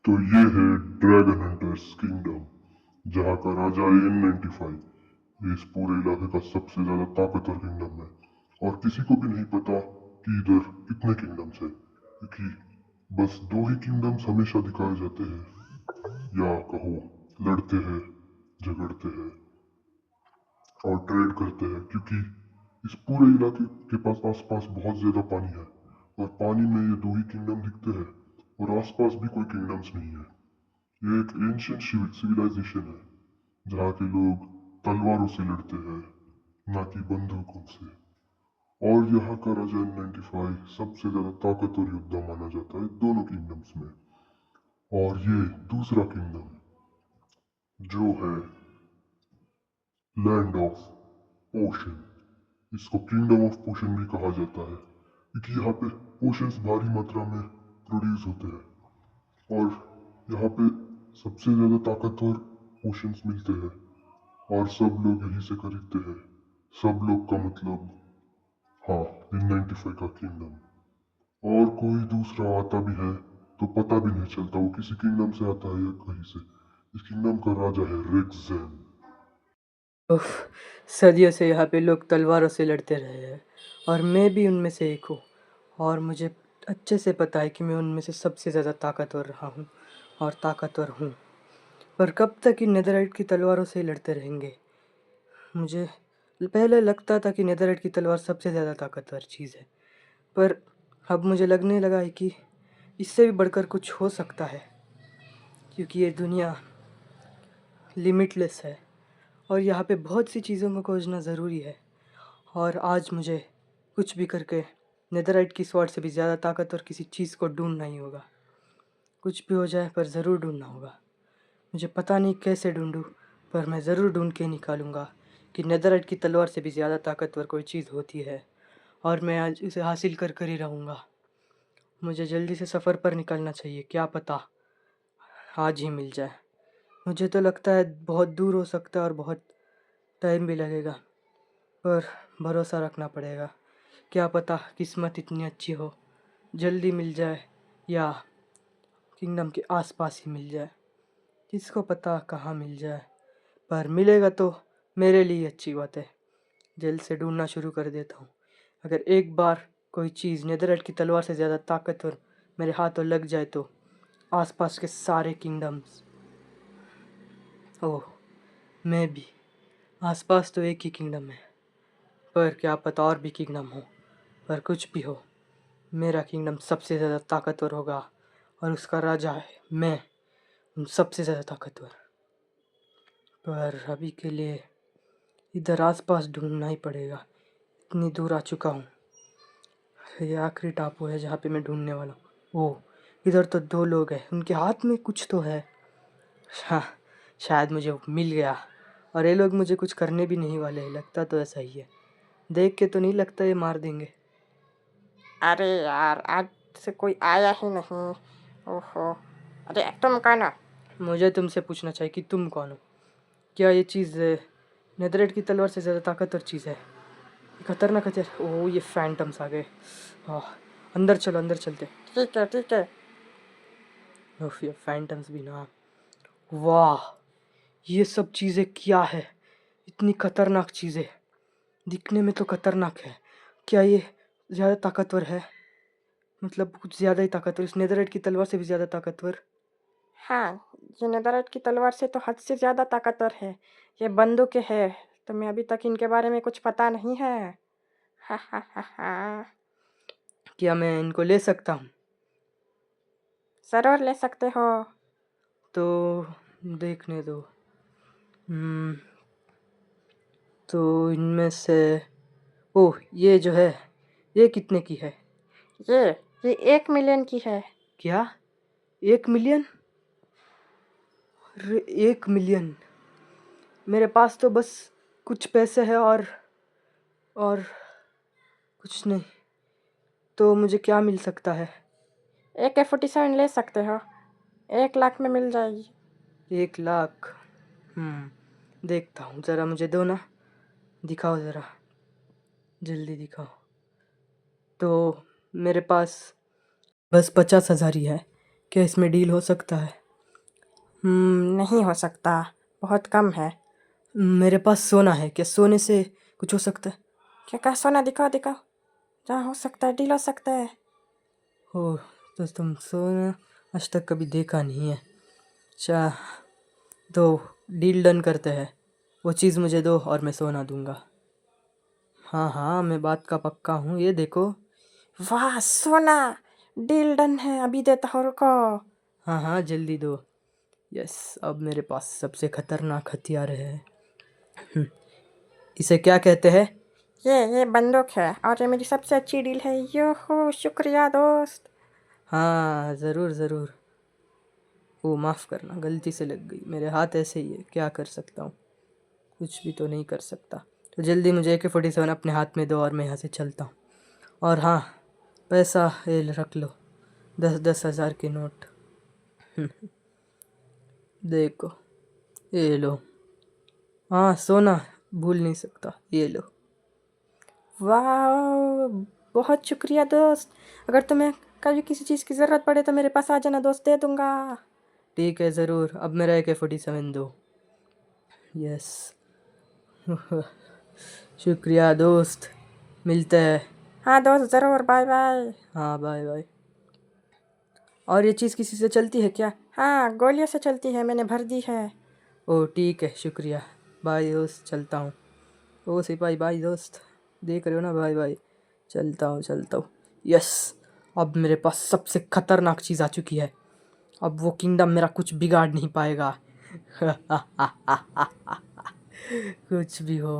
तो ये है ड्रैगन हंटर्स किंगडम, जहाँ का राजा है N95। ये इस पूरे इलाके का सबसे ज्यादा ताकतवर किंगडम है और किसी को भी नहीं पता कि इधर कितने किंगडम्स है, क्योंकि बस दो ही किंगडम्स हमेशा दिखाए जाते हैं, या कहो लड़ते हैं, झगड़ते हैं और ट्रेड करते हैं, क्योंकि इस पूरे इलाके के पास आसपास बहुत ज्यादा पानी है और पानी में ये दो ही किंगडम दिखते हैं और आसपास भी कोई किंगडम्स नहीं है। ये एक एंशियंट सिविलाइजेशन है जहाँ के लोग तलवारों से लड़ते हैं, ना कि बंदूकों से। और यहाँ का राजा N95 सबसे ज्यादा ताकतवर योद्धा माना जाता है दोनों किंगडम्स में। और ये दूसरा किंगडम जो है लैंड ऑफ पोशन, इसको किंगडम ऑफ पोशन भी कहा जाता है, क्योंकि यहाँ पे पोशंस भारी मात्रा में प्रोड्यूस होते हैं और यहाँ पे सबसे ज़्यादा ताकतवर पोशंस मिलते हैं और सब लोग यहीं से खरीदते हैं। सब लोग का मतलब, हाँ, N95 का किंगडम। और कोई दूसरा आता भी है तो पता भी नहीं चलता वो किसी किंगडम से आता है या कहीं से। इस किंगडम का राजा है रेक्सैन। उफ, सदियों से यहाँ पे लोग तलवारों से लड़ते रहे हैं और मैं भी उनमें से एक हूँ। और मुझे अच्छे से पता है कि मैं उनमें से सबसे ज़्यादा ताकतवर रहा हूँ और ताकतवर हूँ। पर कब तक इन नेदरराइट की तलवारों से ही लड़ते रहेंगे? मुझे पहले लगता था कि नेदरराइट की तलवार सबसे ज़्यादा ताकतवर चीज़ है, पर अब मुझे लगने लगा है कि इससे भी बढ़कर कुछ हो सकता है, क्योंकि ये दुनिया लिमिटलेस है और यहाँ पे बहुत सी चीज़ों को खोजना ज़रूरी है। और आज मुझे कुछ भी करके नेदरराइट की स्वॉर्ड से भी ज़्यादा ताकतवर किसी चीज़ को ढूंढना ही होगा। कुछ भी हो जाए पर ज़रूर ढूंढना होगा। मुझे पता नहीं कैसे ढूंढूं, पर मैं ज़रूर ढूंढ के निकालूंगा कि नेदरराइट की तलवार से भी ज़्यादा ताकतवर कोई चीज़ होती है और मैं आज उसे हासिल कर कर ही रहूँगा। मुझे जल्दी से सफ़र पर निकलना चाहिए, क्या पता आज ही मिल जाए। मुझे तो लगता है बहुत दूर हो सकता है और बहुत टाइम भी लगेगा, पर भरोसा रखना पड़ेगा। क्या पता किस्मत इतनी अच्छी हो, जल्दी मिल जाए या किंगडम के आसपास ही मिल जाए। किसको पता कहाँ मिल जाए, पर मिलेगा तो मेरे लिए अच्छी बात है। जल्द से ढूंढना शुरू कर देता हूँ। अगर एक बार कोई चीज़ नेदरराइट की तलवार से ज़्यादा ताकतवर मेरे हाथों लग जाए तो आसपास के सारे किंगडम्स, ओह, मैं भी, आसपास तो एक ही किंगडम है, पर क्या पता और भी किंगडम हो। पर कुछ भी हो, मेरा किंगडम सबसे ज़्यादा ताकतवर होगा और उसका राजा है मैं, उन सबसे ज़्यादा ताकतवर। पर अभी के लिए इधर आसपास ढूंढना ही पड़ेगा। इतनी दूर आ चुका हूँ। ये आखिरी टापू है जहाँ पे मैं ढूंढने वाला हूँ। ओह, इधर तो दो लोग हैं, उनके हाथ में कुछ तो है। हाँ, शायद मुझे वो मिल गया और ये लोग मुझे कुछ करने भी नहीं वाले हैं, लगता तो ऐसा ही है। देख के तो नहीं लगता ये मार देंगे। अरे यार, आज से कोई आया ही नहीं। ओहो। अरे तुम कौन हो? मुझे तुमसे पूछना चाहिए कि तुम कौन हो। क्या ये चीज़ नेदरराइट की तलवार से ज़्यादा ताकतवर चीज़ है? खतरनाक है। ओह, ये फैंटम्स आ गए। आह, अंदर चलो, अंदर चलते। ठीक है ठीक है। उफ, ये फैंटम्स भी ना। वाह, ये सब चीज़ें क्या है? इतनी खतरनाक चीज़ें, दिखने में तो खतरनाक है। क्या ये ज़्यादा ताकतवर है? मतलब कुछ ज़्यादा ही ताकतवर, इस नेदरराइट की तलवार से भी ज़्यादा ताकतवर? हाँ, ये नेदरराइट की तलवार से तो हद से ज़्यादा ताकतवर है। ये बंदूकें है, तुम्हें अभी तक इनके बारे में कुछ पता नहीं है। हा हा हा हा। क्या मैं इनको ले सकता हूँ? ज़रूर ले सकते हो। तो देखने दो। हम्म, तो इनमें से, ओह, ये जो है, ये कितने की है? ये ये 1 मिलियन की है। क्या, 1 मिलियन? अरे, 1 मिलियन! मेरे पास तो बस कुछ पैसे हैं और कुछ नहीं। तो मुझे क्या मिल सकता है? AK-47 ले सकते हो, 1 लाख में मिल जाएगी। 1 लाख? देखता हूँ, ज़रा मुझे दो ना, दिखाओ ज़रा, जल्दी दिखाओ। तो मेरे पास बस 50,000 ही है। क्या इसमें डील हो सकता है? नहीं हो सकता, बहुत कम है। मेरे पास सोना है, क्या सोने से कुछ हो सकता है? क्या कहा? सोना दिखाओ दिखाओ, जहाँ हो सकता है डील हो सकता है। हो, तो तुम सोना आज तक कभी देखा नहीं है। अच्छा, तो डील डन करते हैं। वो चीज़ मुझे दो और मैं सोना दूंगा। हाँ हाँ, मैं बात का पक्का हूँ, ये देखो। वाह सोना, डील डन है, अभी देता हूँ रुको। हाँ हाँ, जल्दी दो। यस, अब मेरे पास सबसे खतरनाक हथियार है। इसे क्या कहते हैं? ये बंदूक है और ये मेरी सबसे अच्छी डील है। यो हो, शुक्रिया दोस्त। हाँ, ज़रूर ज़रूर। वो माफ़ करना, गलती से लग गई। मेरे हाथ ऐसे ही है, क्या कर सकता हूँ? कुछ भी तो नहीं कर सकता। तो जल्दी मुझे AK-47 अपने हाथ में दो और मैं यहाँ से चलता हूँ। और हाँ, पैसा ये रख लो, 10-10 हज़ार के नोट। देखो, ये लो। हाँ, सोना भूल नहीं सकता, ये लो। वाह, बहुत शुक्रिया दोस्त। अगर तुम्हें कभी किसी चीज़ की ज़रूरत पड़े तो मेरे पास आ जाना दोस्त, दे दूंगा। ठीक है, ज़रूर। अब मेरा AK-47 दो। यस। शुक्रिया दोस्त, मिलते हैं। हाँ दोस्त, ज़रूर, बाय बाय। हाँ, बाय बाय। और ये चीज़ किसी से चलती है क्या? हाँ, गोलियों से चलती है, मैंने भर दी है। ओह ठीक है, शुक्रिया। बाय दोस्त, चलता हूँ। ओ सिपाही, बाय दोस्त। देख रहे हो ना, बाय बाय। चलता हूँ चलता हूँ। यस, अब मेरे पास सबसे खतरनाक चीज़ आ चुकी है। अब वो किंगडम मेरा कुछ बिगाड़ नहीं पाएगा। कुछ भी हो।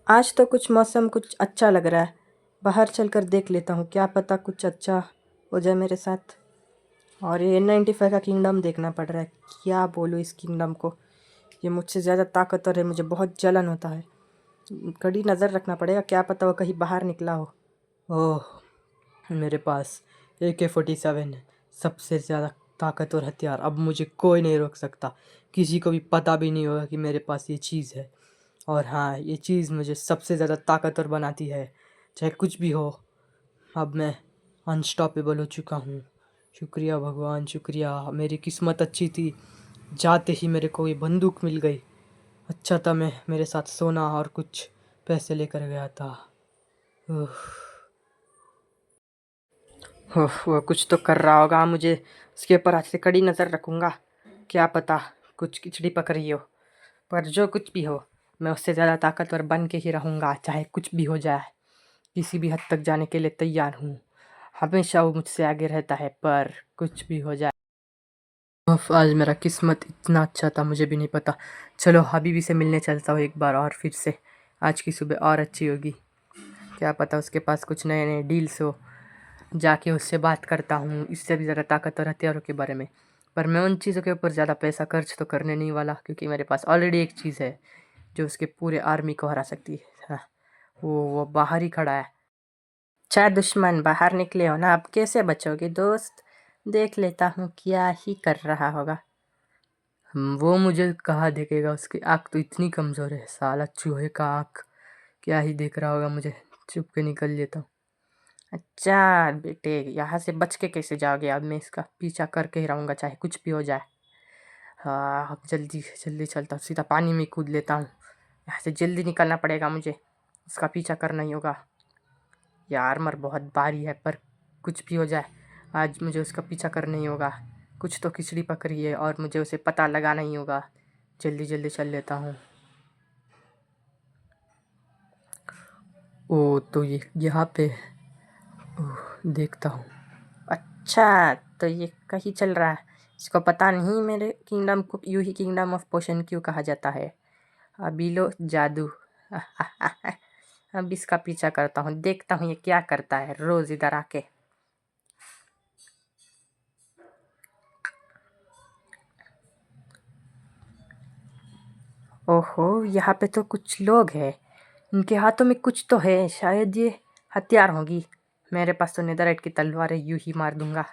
आज तो कुछ मौसम कुछ अच्छा लग रहा है। बाहर चलकर देख लेता हूँ, क्या पता कुछ अच्छा हो जाए मेरे साथ। और ये N95 का किंगडम देखना पड़ रहा है। क्या बोलूँ इस किंगडम को, ये मुझसे ज़्यादा ताकतवर है, मुझे बहुत जलन होता है। कड़ी नज़र रखना पड़ेगा, क्या पता वो कहीं बाहर निकला हो। ओह, मेरे पास AK-47 है, सबसे ज़्यादा ताकतवर हथियार। अब मुझे कोई नहीं रोक सकता, किसी को भी पता भी नहीं होगा कि मेरे पास ये चीज़ है। और हाँ, ये चीज़ मुझे सबसे ज़्यादा ताकतवर बनाती है, चाहे कुछ भी हो। अब मैं अनस्टॉपेबल हो चुका हूँ। शुक्रिया भगवान, शुक्रिया। मेरी किस्मत अच्छी थी, जाते ही मेरे को ये बंदूक मिल गई। अच्छा था मैं मेरे साथ सोना और कुछ पैसे लेकर गया था। उफ, वो कुछ तो कर रहा होगा, मुझे उसके ऊपर आज से कड़ी नज़र रखूँगा। क्या पता कुछ खिचड़ी पक रही हो, पर जो कुछ भी हो, मैं उससे ज़्यादा ताकतवर बन के ही रहूँगा, चाहे कुछ भी हो जाए। किसी भी हद तक जाने के लिए तैयार हूँ। हमेशा वो मुझसे आगे रहता है, पर कुछ भी हो जाए। आज मेरा किस्मत इतना अच्छा था, मुझे भी नहीं पता। चलो हबीबी से मिलने चलता हूँ एक बार और फिर से। आज की सुबह और अच्छी होगी, क्या पता उसके पास कुछ नए नए डील्स हो। जाके उससे बात करता हूँ इससे भी ज़्यादा ताकतवर हथियारों के बारे में। पर मैं उन चीज़ों के ऊपर ज़्यादा पैसा खर्च तो करने नहीं वाला, क्योंकि मेरे पास ऑलरेडी एक चीज़ है जो उसके पूरे आर्मी को हरा सकती है। हाँ, वो बाहर ही खड़ा है। अच्छा दुश्मन, बाहर निकले हो ना, अब कैसे बचोगे दोस्त? देख लेता हूँ क्या ही कर रहा होगा। वो मुझे कहाँ देखेगा, उसकी आँख तो इतनी कमज़ोर है, साला चूहे का आँख। क्या ही देख रहा होगा मुझे। चुप के निकल लेता हूँ। अच्छा बेटे, यहाँ से बच के कैसे जाओगे? अब मैं इसका पीछा करके ही रहूँगा, चाहे कुछ भी हो जाए। हाँ, अब जल्दी जल्दी चलता हूँ, सीधा पानी में कूद लेता हूँ। यहाँ से जल्दी निकलना पड़ेगा मुझे, इसका पीछा करना ही होगा। ये आर्मर बहुत भारी है, पर कुछ भी हो जाए आज मुझे उसका पीछा करना ही होगा। कुछ तो खिचड़ी पक रही है और मुझे उसे पता लगाना ही होगा। जल्दी जल्दी चल लेता हूँ। ओ, तो ये यहाँ पे। ओह, देखता हूँ। अच्छा, तो ये कहीं चल रहा है, इसको पता नहीं मेरे किंगडम को यूं ही किंगडम ऑफ पोशन क्यों कहा जाता है। अभी लो जादू। अब इसका पीछा करता हूँ, देखता हूँ ये क्या करता है रोज इधर आके। ओहो, यहाँ पे तो कुछ लोग हैं, इनके हाथों में कुछ तो है, शायद ये हथियार होगी। मेरे पास तो नेदरराइट की तलवार है, यूं ही मार दूंगा।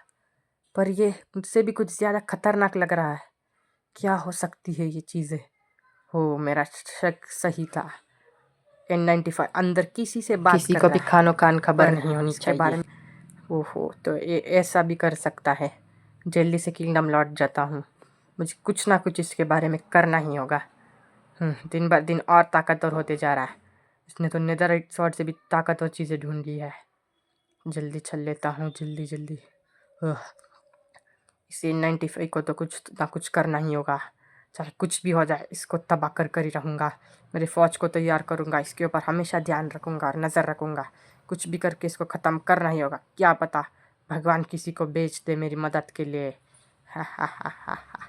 पर ये मुझसे भी कुछ ज़्यादा खतरनाक लग रहा है। क्या हो सकती है ये चीज़ें? हो, मेरा शक सही था। N95 अंदर किसी से बात किसी को भी खानो कान खबर नहीं होनी चाहिए बारे में। ओहो, तो ऐसा भी कर सकता है। जल्दी से किंगडम लौट जाता हूँ। मुझे कुछ ना कुछ इसके बारे में करना ही होगा। दिन ब दिन और ताकतवर होते जा रहा है। इसने तो नेदरराइट स्वॉर्ड से भी ताकतवर चीज़ें ढूंढ ली है। जल्दी चल लेता हूँ, जल्दी जल्दी। इस N95 को तो कुछ ना कुछ करना ही होगा। चाहे कुछ भी हो जाए, इसको तबाह कर ही रहूँगा। मेरी फ़ौज को तैयार करूँगा, इसके ऊपर हमेशा ध्यान रखूँगा और नज़र रखूँगा। कुछ भी करके इसको ख़त्म करना ही होगा। क्या पता भगवान किसी को भेज दे मेरी मदद के लिए। हा हा हा हा हा।